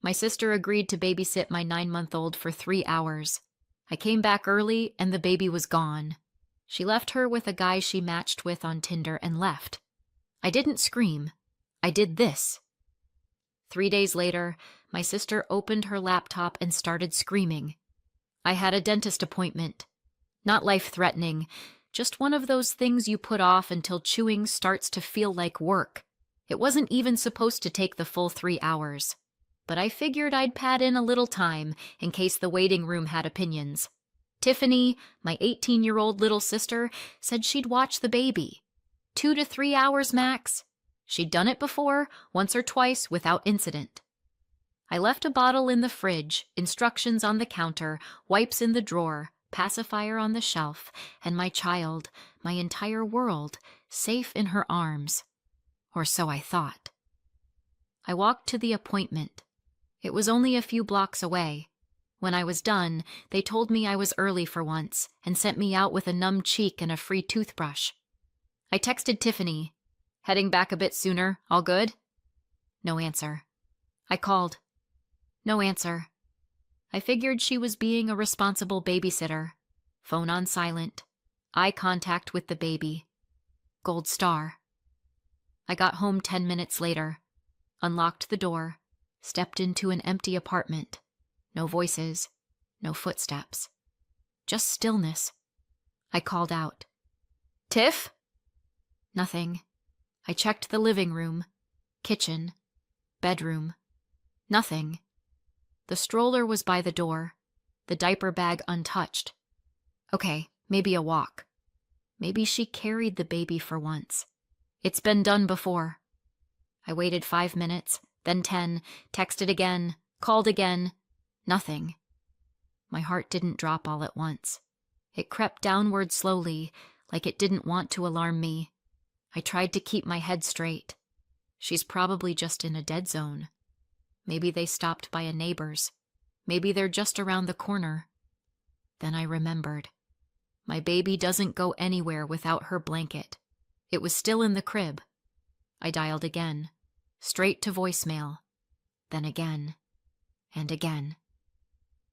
My sister agreed to babysit my 9-month-old for 3 hours. I came back early and the baby was gone. She left her with a guy she matched with on Tinder and left. I didn't scream. I did this. 3 days later, my sister opened her laptop and started screaming. I had a dentist appointment. Not life-threatening, just one of those things you put off until chewing starts to feel like work. It wasn't even supposed to take the full 3 hours. But I figured I'd pad in a little time in case the waiting room had opinions. Tiffany, my 18-year-old little sister, said she'd watch the baby. 2 to 3 hours max. She'd done it before, once or twice, without incident. I left a bottle in the fridge, instructions on the counter, wipes in the drawer, pacifier on the shelf, and my child, my entire world, safe in her arms. Or so I thought. I walked to the appointment. It was only a few blocks away. When I was done, they told me I was early for once and sent me out with a numb cheek and a free toothbrush. I texted Tiffany. Heading back a bit sooner, all good? No answer. I called. No answer. I figured she was being a responsible babysitter. Phone on silent. Eye contact with the baby. Gold star. I got home 10 minutes later. Unlocked the door. Stepped into an empty apartment. No voices. No footsteps. Just stillness. I called out. Tiff? Nothing. I checked the living room, kitchen, bedroom. Nothing. The stroller was by the door, the diaper bag untouched. Okay, maybe a walk. Maybe she carried the baby for once. It's been done before. I waited 5 minutes, then 10, texted again, called again. Nothing. My heart didn't drop all at once. It crept downward slowly, like it didn't want to alarm me. I tried to keep my head straight. She's probably just in a dead zone. Maybe they stopped by a neighbor's. Maybe they're just around the corner. Then I remembered. My baby doesn't go anywhere without her blanket. It was still in the crib. I dialed again, straight to voicemail. Then again, and again.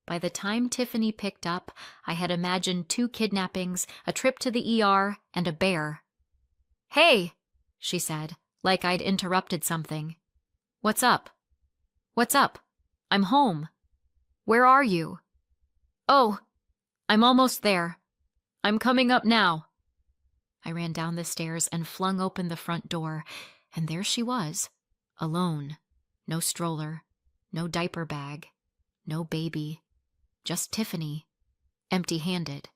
By the time Tiffany picked up, I had imagined 2 kidnappings, a trip to the ER, and a bear. Hey, she said, like I'd interrupted something. What's up? What's up? I'm home. Where are you? Oh, I'm almost there. I'm coming up now. I ran down the stairs and flung open the front door, and there she was, alone. No stroller, no diaper bag, no baby, just Tiffany, empty-handed.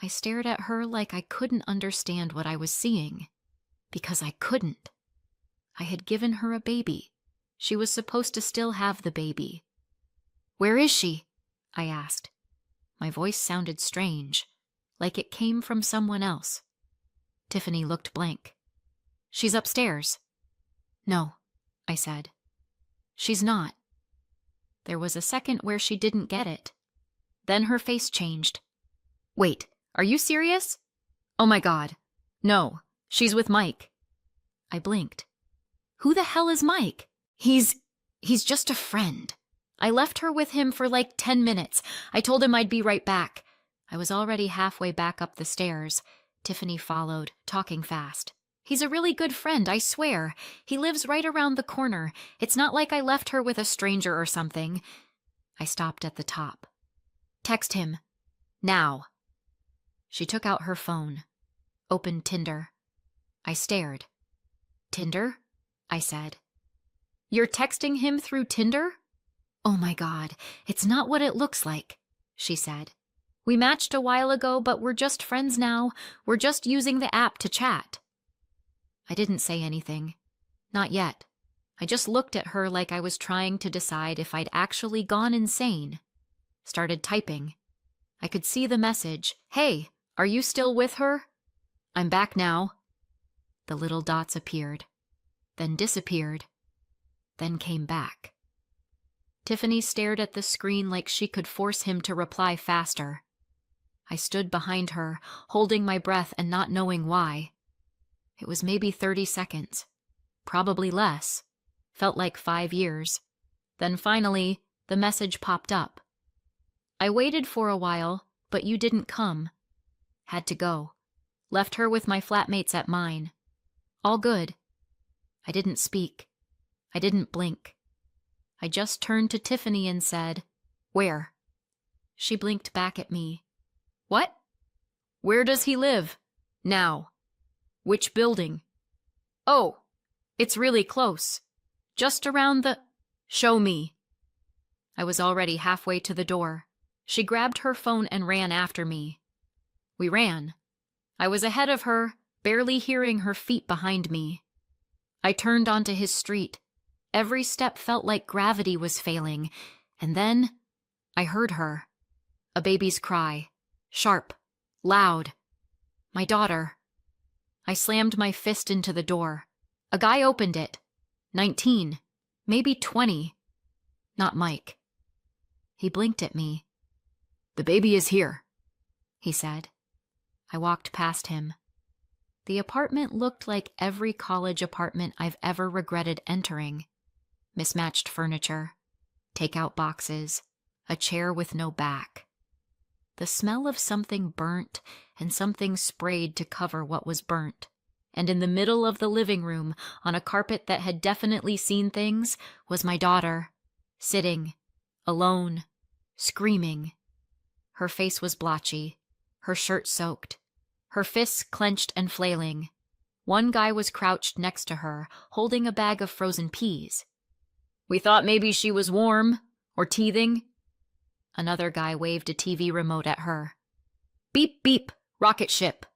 I stared at her like I couldn't understand what I was seeing, because I couldn't. I had given her a baby. She was supposed to still have the baby. Where is she? I asked. My voice sounded strange, like it came from someone else. Tiffany looked blank. She's upstairs. No, I said. She's not. There was a second where she didn't get it. Then her face changed. Wait, are you serious? Oh my God. No, she's with Mike. I blinked. Who the hell is Mike? He's just a friend. I left her with him for like 10 minutes. I told him I'd be right back. I was already halfway back up the stairs. Tiffany followed, talking fast. He's a really good friend, I swear. He lives right around the corner. It's not like I left her with a stranger or something. I stopped at the top. Text him. Now. She took out her phone. Opened Tinder. I stared. Tinder? I said. You're texting him through Tinder? Oh my God, it's not what it looks like, she said. We matched a while ago, but we're just friends now. We're just using the app to chat. I didn't say anything. Not yet. I just looked at her like I was trying to decide if I'd actually gone insane. Started typing. I could see the message. Hey, are you still with her? I'm back now. The little dots appeared, then disappeared, then came back. Tiffany stared at the screen like she could force him to reply faster. I stood behind her, holding my breath and not knowing why. It was maybe 30 seconds. Probably less. Felt like 5 years. Then finally, the message popped up. I waited for a while, but you didn't come. Had to go. Left her with my flatmates at mine. All good. I didn't speak. I didn't blink. I just turned to Tiffany and said, "Where?" She blinked back at me. "What? Where does he live? Now. Which building?" "Oh, it's really close. Just around the—" "Show me." I was already halfway to the door. She grabbed her phone and ran after me. We ran. I was ahead of her, barely hearing her feet behind me. I turned onto his street. Every step felt like gravity was failing, and then I heard her. A baby's cry. Sharp. Loud. My daughter. I slammed my fist into the door. A guy opened it. 19. Maybe 20. Not Mike. He blinked at me. "The baby is here," he said. I walked past him. The apartment looked like every college apartment I've ever regretted entering. Mismatched furniture, takeout boxes, a chair with no back. The smell of something burnt and something sprayed to cover what was burnt. And in the middle of the living room, on a carpet that had definitely seen things, was my daughter, sitting, alone, screaming. Her face was blotchy, her shirt soaked, her fists clenched and flailing. One guy was crouched next to her, holding a bag of frozen peas. "We thought maybe she was warm, or teething." Another guy waved a TV remote at her. "Beep, beep, rocket ship."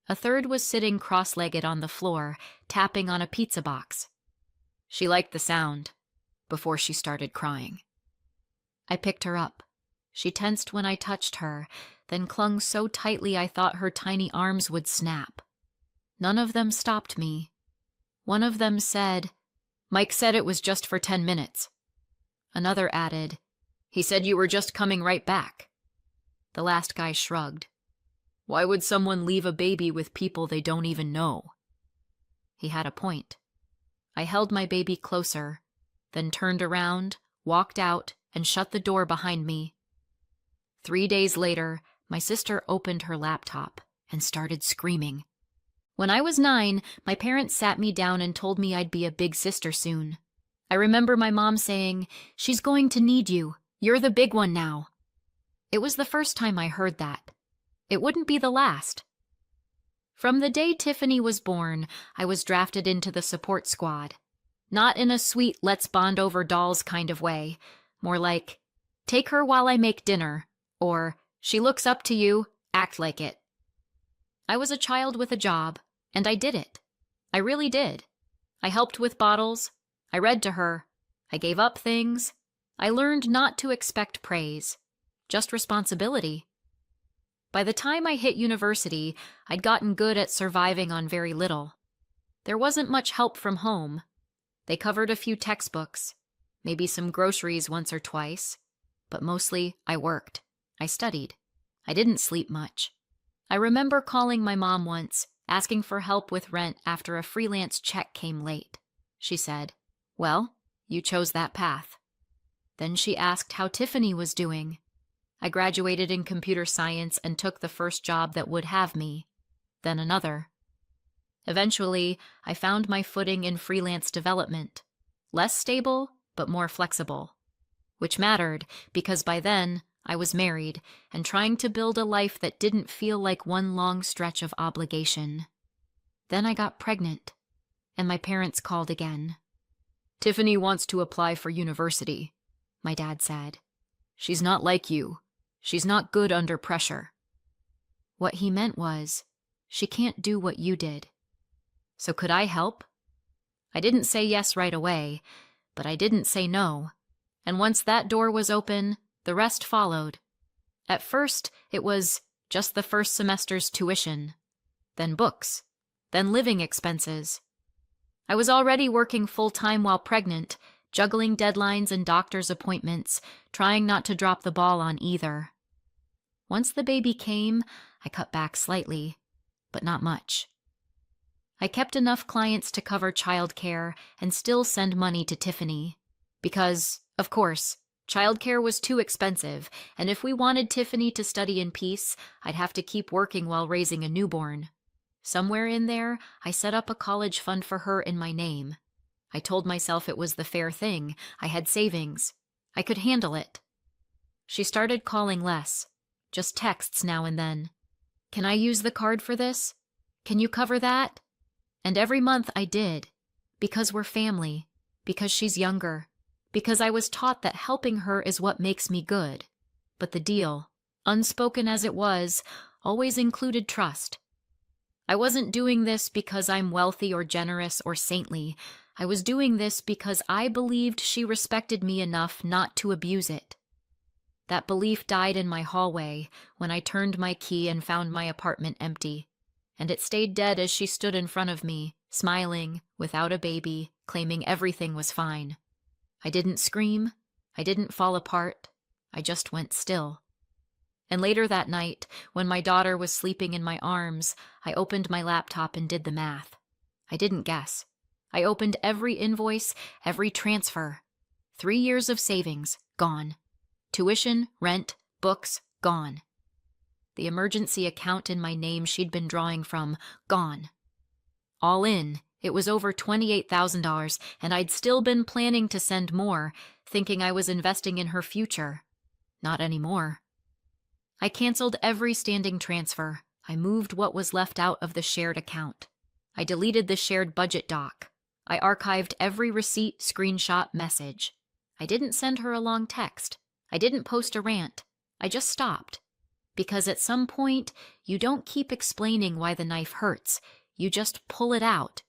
A third was sitting cross-legged on the floor, tapping on a pizza box. She liked the sound, before she started crying. I picked her up. She tensed when I touched her, then clung so tightly I thought her tiny arms would snap. None of them stopped me. One of them said, "Mike said it was just for 10 minutes. Another added, "He said you were just coming right back." The last guy shrugged. "Why would someone leave a baby with people they don't even know?" He had a point. I held my baby closer, then turned around, walked out, and shut the door behind me. 3 days later, my sister opened her laptop and started screaming. When I was 9, my parents sat me down and told me I'd be a big sister soon. I remember my mom saying, "She's going to need you. You're the big one now." It was the first time I heard that. It wouldn't be the last. From the day Tiffany was born, I was drafted into the support squad. Not in a sweet let's bond over dolls kind of way. More like, take her while I make dinner, or she looks up to you, act like it. I was a child with a job, and I did it. I really did. I helped with bottles. I read to her. I gave up things. I learned not to expect praise, just responsibility. By the time I hit university, I'd gotten good at surviving on very little. There wasn't much help from home. They covered a few textbooks, maybe some groceries once or twice, but mostly I worked. I studied. I didn't sleep much. I remember calling my mom once, asking for help with rent after a freelance check came late. She said, "Well, you chose that path." Then she asked how Tiffany was doing. I graduated in computer science and took the first job that would have me, then another. Eventually, I found my footing in freelance development, less stable but more flexible, which mattered because by then I was married and trying to build a life that didn't feel like one long stretch of obligation. Then I got pregnant, and my parents called again. "Tiffany wants to apply for university," my dad said. "She's not like you. She's not good under pressure." What he meant was, she can't do what you did. So could I help? I didn't say yes right away, but I didn't say no. And once that door was open, the rest followed. At first, it was just the first semester's tuition, then books, then living expenses. I was already working full-time while pregnant, juggling deadlines and doctor's appointments, trying not to drop the ball on either. Once the baby came, I cut back slightly, but not much. I kept enough clients to cover childcare and still send money to Tiffany, Because, of course, childcare was too expensive, and if we wanted Tiffany to study in peace, I'd have to keep working while raising a newborn. Somewhere in there, I set up a college fund for her in my name. I told myself it was the fair thing. I had savings. I could handle it. She started calling less, just texts now and then. Can I use the card for this? Can you cover that? And every month I did, because we're family, because she's younger, because I was taught that helping her is what makes me good. But the deal, unspoken as it was, always included trust. I wasn't doing this because I'm wealthy or generous or saintly. I was doing this because I believed she respected me enough not to abuse it. That belief died in my hallway when I turned my key and found my apartment empty. And it stayed dead as she stood in front of me, smiling, without a baby, claiming everything was fine. I didn't scream. I didn't fall apart. I just went still. And later that night, when my daughter was sleeping in my arms, I opened my laptop and did the math. I didn't guess. I opened every invoice, every transfer. 3 years of savings, gone. Tuition, rent, books, gone. The emergency account in my name she'd been drawing from, gone. All in, it was over $28,000, and I'd still been planning to send more, thinking I was investing in her future. Not anymore. I canceled every standing transfer. I moved what was left out of the shared account. I deleted the shared budget doc. I archived every receipt, screenshot, message. I didn't send her a long text. I didn't post a rant. I just stopped. Because at some point, you don't keep explaining why the knife hurts. You just pull it out.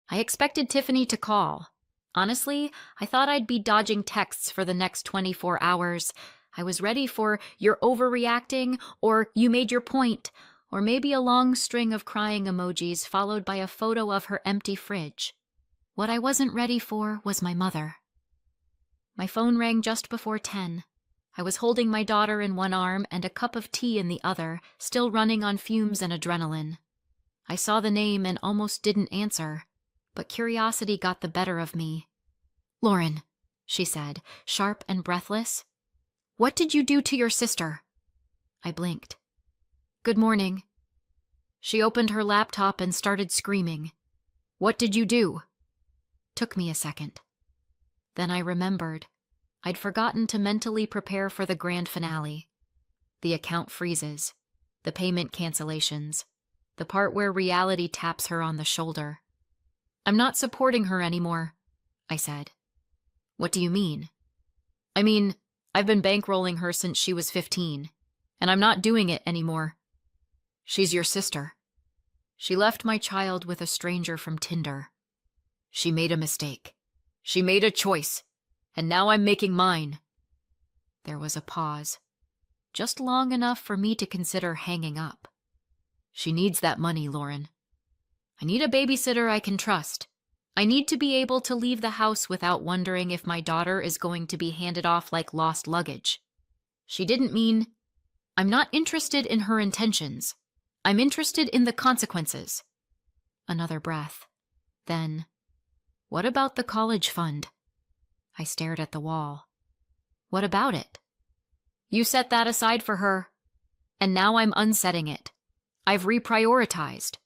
I expected Tiffany to call. Honestly, I thought I'd be dodging texts for the next 24 hours. I was ready for "you're overreacting" or "you made your point," or maybe a long string of crying emojis followed by a photo of her empty fridge. What I wasn't ready for was my mother. My phone rang just before 10. I was holding my daughter in one arm and a cup of tea in the other, still running on fumes and adrenaline. I saw the name and almost didn't answer, but curiosity got the better of me. "Lauren," she said, sharp and breathless. "What did you do to your sister?" I blinked. "Good morning." She opened her laptop and started screaming. "What did you do?" Took me a second. Then I remembered. I'd forgotten to mentally prepare for the grand finale. The account freezes. The payment cancellations. The part where reality taps her on the shoulder. "I'm not supporting her anymore," I said. "What do you mean?" "I mean, I've been bankrolling her since she was 15, and I'm not doing it anymore." "She's your sister." "She left my child with a stranger from Tinder." "She made a mistake. She made a choice, and now I'm making mine." There was a pause, just long enough for me to consider hanging up. "She needs that money, Lauren. I need a babysitter I can trust. I need to be able to leave the house without wondering if my daughter is going to be handed off like lost luggage." She didn't mean, "I'm not interested in her intentions. I'm interested in the consequences." Another breath. Then, "What about the college fund?" I stared at the wall. "What about it?" "You set that aside for her, and now I'm unsetting it. I've reprioritized.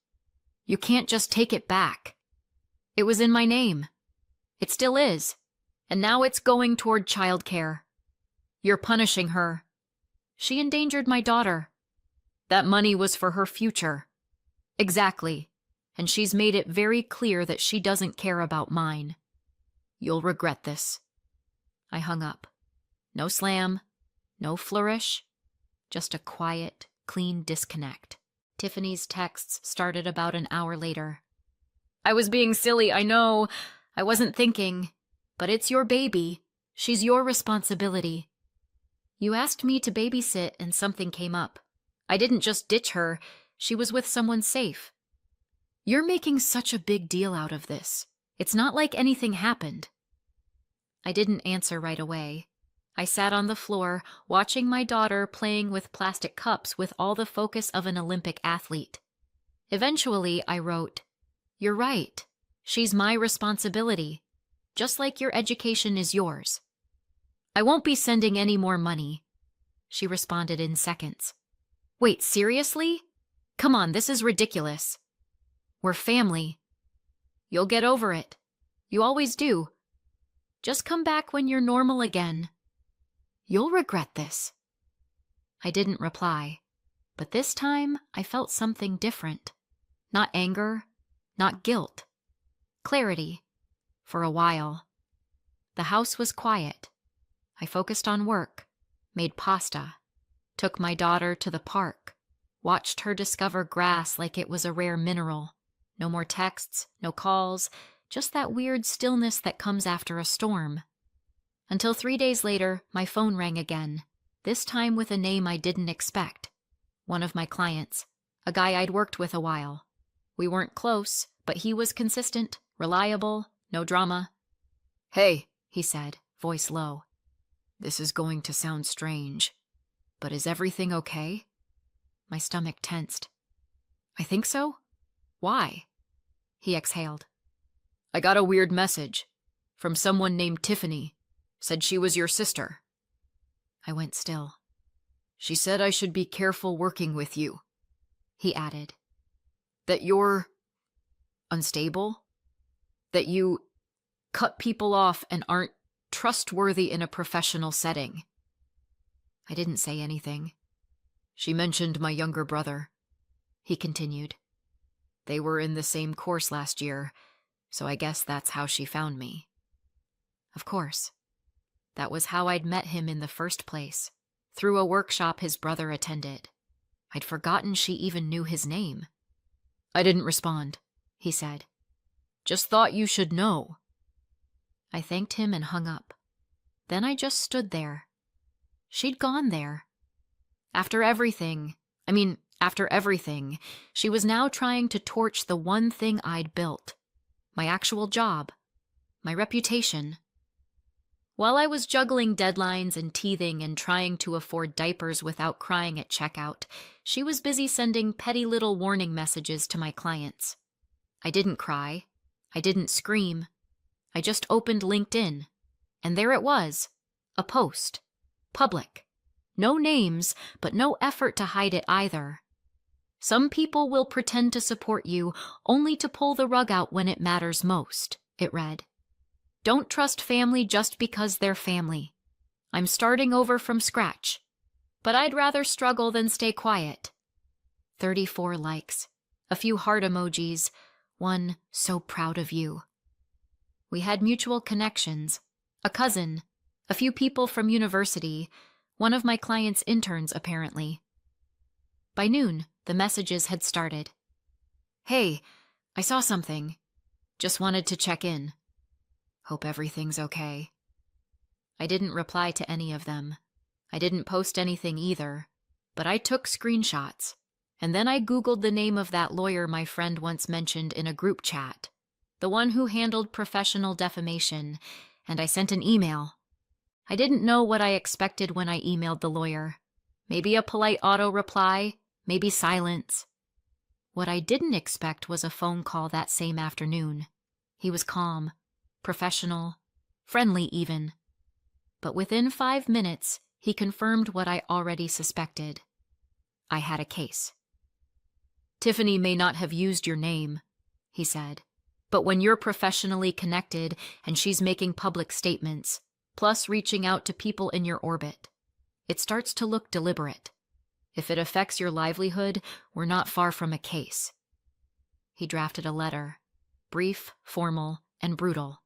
You can't just take it back. It was in my name. It still is, and now it's going toward childcare. You're punishing her. She endangered my daughter. That money was for her future." "Exactly, and she's made it very clear that she doesn't care about mine. You'll regret this." I hung up. No slam, no flourish, just a quiet, clean disconnect. Tiffany's texts started about an hour later. "I was being silly, I know. I wasn't thinking. But it's your baby. She's your responsibility. You asked me to babysit and something came up. I didn't just ditch her. She was with someone safe. You're making such a big deal out of this. It's not like anything happened." I didn't answer right away. I sat on the floor, watching my daughter playing with plastic cups with all the focus of an Olympic athlete. Eventually, I wrote, "You're right. She's my responsibility. just like your education is yours. I won't be sending any more money, she responded in seconds. Wait, seriously? Come on, this is ridiculous. We're family. You'll get over it. You always do. Just come back when you're normal again. You'll regret this. I didn't reply, but this time I felt something different. Not anger, not guilt. Clarity. For a while. The house was quiet. I focused on work, made pasta, took my daughter to the park, watched her discover grass like it was a rare mineral. No more texts, no calls, just that weird stillness that comes after a storm. Until 3 days later, my phone rang again, this time with a name I didn't expect. One of my clients, a guy I'd worked with a while. We weren't close, but he was consistent, reliable, no drama. Hey, he said, voice low. This is going to sound strange, but is everything okay? My stomach tensed. I think so. Why? He exhaled. I got a weird message from someone named Tiffany. Said she was your sister. I went still. She said I should be careful working with you, he added. That you're unstable? That you cut people off and aren't trustworthy in a professional setting. I didn't say anything. She mentioned my younger brother, he continued. They were in the same course last year, so I guess that's how she found me. Of course. That was how I'd met him in the first place, through a workshop his brother attended. I'd forgotten she even knew his name. I didn't respond, he said. Just thought you should know. I thanked him and hung up. Then I just stood there. She'd gone there. After everything, she was now trying to torch the one thing I'd built. My actual job. My reputation. While I was juggling deadlines and teething and trying to afford diapers without crying at checkout, she was busy sending petty little warning messages to my clients. I didn't cry. I didn't scream. I just opened LinkedIn, and there it was, a post, public. No names, but no effort to hide it either. Some people will pretend to support you only to pull the rug out when it matters most, it read. Don't trust family just because they're family. I'm starting over from scratch, but I'd rather struggle than stay quiet. 34 likes, a few heart emojis, one so proud of you. We had mutual connections, a cousin, a few people from university, one of my client's interns apparently. By noon, the messages had started. Hey, I saw something. Just wanted to check in. Hope everything's okay. I didn't reply to any of them. I didn't post anything either, but I took screenshots, and then I Googled the name of that lawyer my friend once mentioned in a group chat, the one who handled professional defamation, and I sent an email. I didn't know what I expected when I emailed the lawyer. Maybe a polite auto-reply, maybe silence. What I didn't expect was a phone call that same afternoon. He was calm, professional, friendly even. But within 5 minutes, he confirmed what I already suspected. I had a case. Tiffany may not have used your name, he said, but when you're professionally connected and she's making public statements, plus reaching out to people in your orbit, it starts to look deliberate. If it affects your livelihood, we're not far from a case. He drafted a letter, brief, formal, and brutal.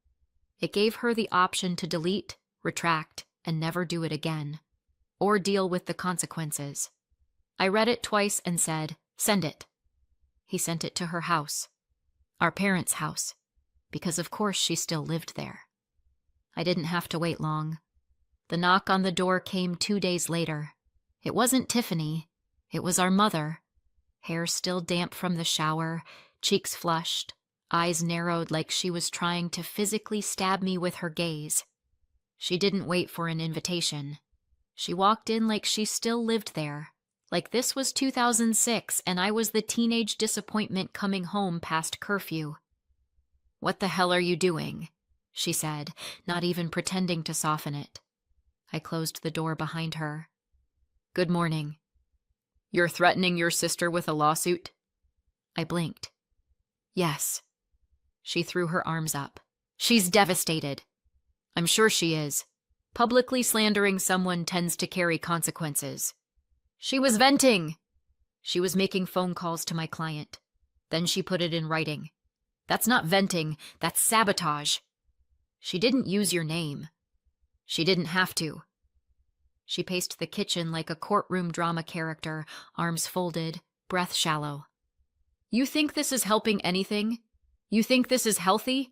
It gave her the option to delete, retract, and never do it again, or deal with the consequences. I read it twice and said, "Send it." He sent it to her house, our parents' house, because of course she still lived there. I didn't have to wait long. The knock on the door came 2 days later. It wasn't Tiffany. It was our mother. Hair still damp from the shower, cheeks flushed, eyes narrowed like she was trying to physically stab me with her gaze. She didn't wait for an invitation. She walked in like she still lived there, like this was 2006 and I was the teenage disappointment coming home past curfew. "What the hell are you doing?" she said, not even pretending to soften it. I closed the door behind her. Good morning. You're threatening your sister with a lawsuit? I blinked. Yes. She threw her arms up. She's devastated. I'm sure she is. Publicly slandering someone tends to carry consequences. She was venting. She was making phone calls to my client. Then she put it in writing. That's not venting, that's sabotage. She didn't use your name. She didn't have to. She paced the kitchen like a courtroom drama character, arms folded, breath shallow. You think this is helping anything? You think this is healthy?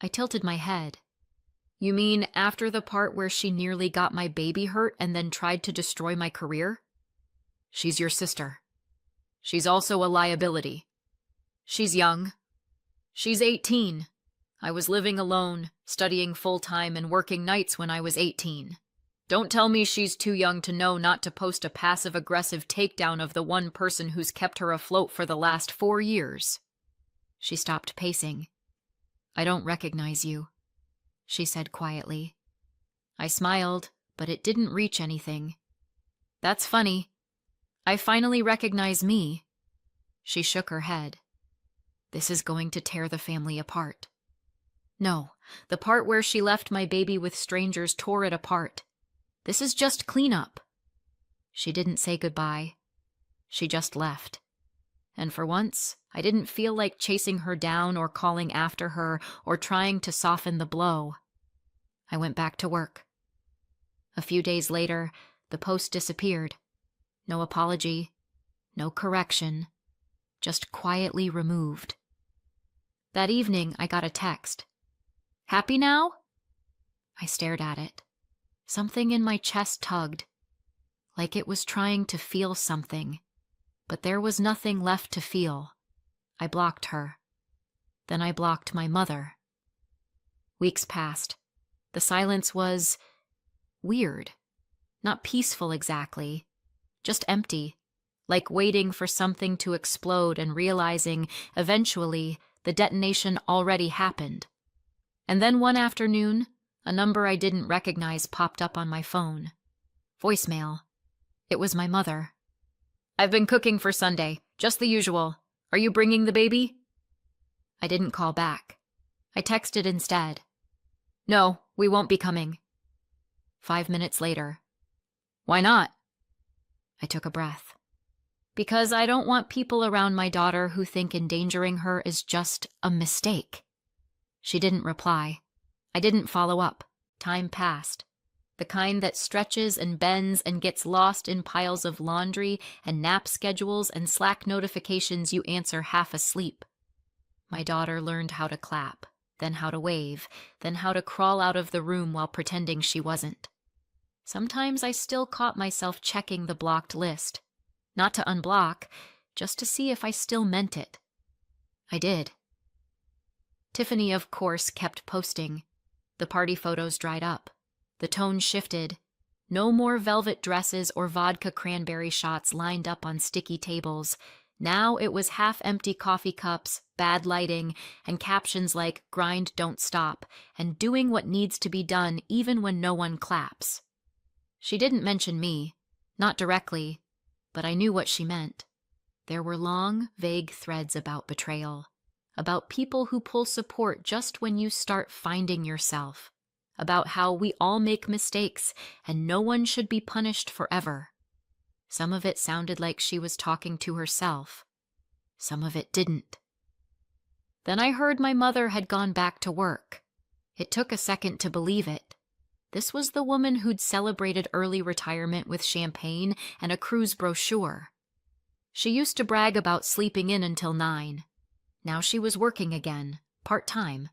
I tilted my head. You mean after the part where she nearly got my baby hurt and then tried to destroy my career? She's your sister. She's also a liability. She's young. She's 18. I was living alone, studying full-time and working nights when I was 18. Don't tell me she's too young to know not to post a passive-aggressive takedown of the one person who's kept her afloat for the last 4 years. She stopped pacing. I don't recognize you, she said quietly. I smiled, but it didn't reach anything. That's funny. I finally recognize me. She shook her head. This is going to tear the family apart. No, the part where she left my baby with strangers tore it apart. This is just cleanup. She didn't say goodbye. She just left. And for once, I didn't feel like chasing her down or calling after her or trying to soften the blow. I went back to work. A few days later, the post disappeared. No apology, no correction, just quietly removed. That evening, I got a text. Happy now? I stared at it. Something in my chest tugged, like it was trying to feel something, but there was nothing left to feel. I blocked her. Then I blocked my mother. Weeks passed. The silence was weird. Not peaceful exactly, just empty, like waiting for something to explode and realizing, eventually, the detonation already happened. And then one afternoon, a number I didn't recognize popped up on my phone. Voicemail. It was my mother. I've been cooking for Sunday, just the usual. Are you bringing the baby? I didn't call back. I texted instead. No, we won't be coming. 5 minutes later. Why not? I took a breath. Because I don't want people around my daughter who think endangering her is just a mistake. She didn't reply. I didn't follow up. Time passed. The kind that stretches and bends and gets lost in piles of laundry and nap schedules and Slack notifications you answer half asleep. My daughter learned how to clap, then how to wave, then how to crawl out of the room while pretending she wasn't. Sometimes I still caught myself checking the blocked list. Not to unblock, just to see if I still meant it. I did. Tiffany, of course, kept posting. The party photos dried up. The tone shifted. No more velvet dresses or vodka cranberry shots lined up on sticky tables. Now it was half-empty coffee cups, bad lighting, and captions like "grind, don't stop," and "doing what needs to be done even when no one claps." She didn't mention me, not directly, but I knew what she meant. There were long, vague threads about betrayal. About people who pull support just when you start finding yourself, about how we all make mistakes and no one should be punished forever. Some of it sounded like she was talking to herself. Some of it didn't. Then I heard my mother had gone back to work. It took a second to believe it. This was the woman who'd celebrated early retirement with champagne and a cruise brochure. She used to brag about sleeping in until 9. Now she was working again, part-time,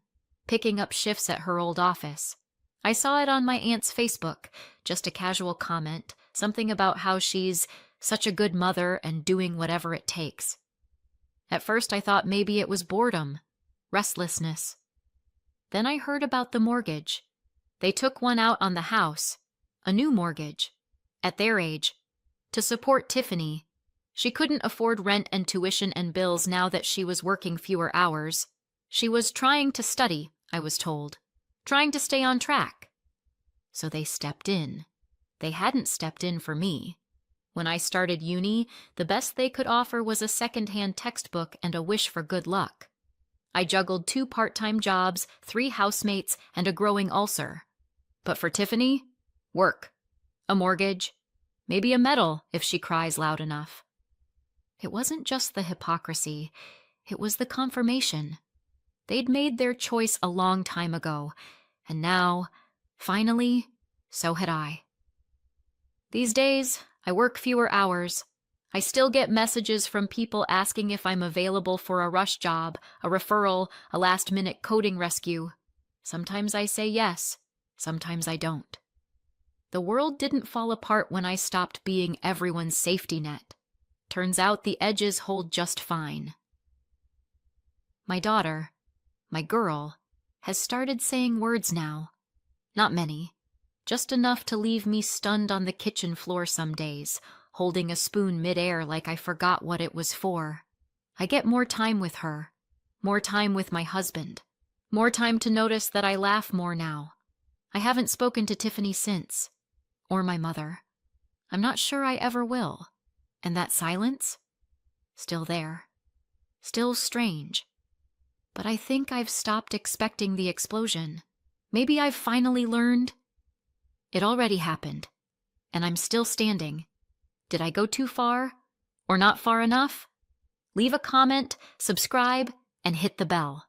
picking up shifts at her old office. I saw it on my aunt's Facebook, just a casual comment, something about how she's such a good mother and doing whatever it takes. At first I thought maybe it was boredom, restlessness. Then I heard about the mortgage. They took one out on the house, a new mortgage, at their age, to support Tiffany. She couldn't afford rent and tuition and bills now that she was working fewer hours. She was trying to study, I was told. trying to stay on track. So they stepped in. They hadn't stepped in for me. When I started uni, the best they could offer was a secondhand textbook and a wish for good luck. I juggled 2 part-time jobs, 3 housemates, and a growing ulcer. But for Tiffany, work, a mortgage, maybe a medal if she cries loud enough. It wasn't just the hypocrisy, it was the confirmation. They'd made their choice a long time ago, and now, finally, so had I. These days, I work fewer hours. I still get messages from people asking if I'm available for a rush job, a referral, a last-minute coding rescue. Sometimes I say yes, sometimes I don't. The world didn't fall apart when I stopped being everyone's safety net. Turns out the edges hold just fine. My daughter, my girl, has started saying words now. Not many, just enough to leave me stunned on the kitchen floor some days, holding a spoon midair like I forgot what it was for. I get more time with her, more time with my husband, more time to notice that I laugh more now. I haven't spoken to Tiffany since, or my mother. I'm not sure I ever will. And that silence? Still there. Still strange. But I think I've stopped expecting the explosion. Maybe I've finally learned. It already happened, and I'm still standing. Did I go too far? Or not far enough? Leave a comment, subscribe, and hit the bell.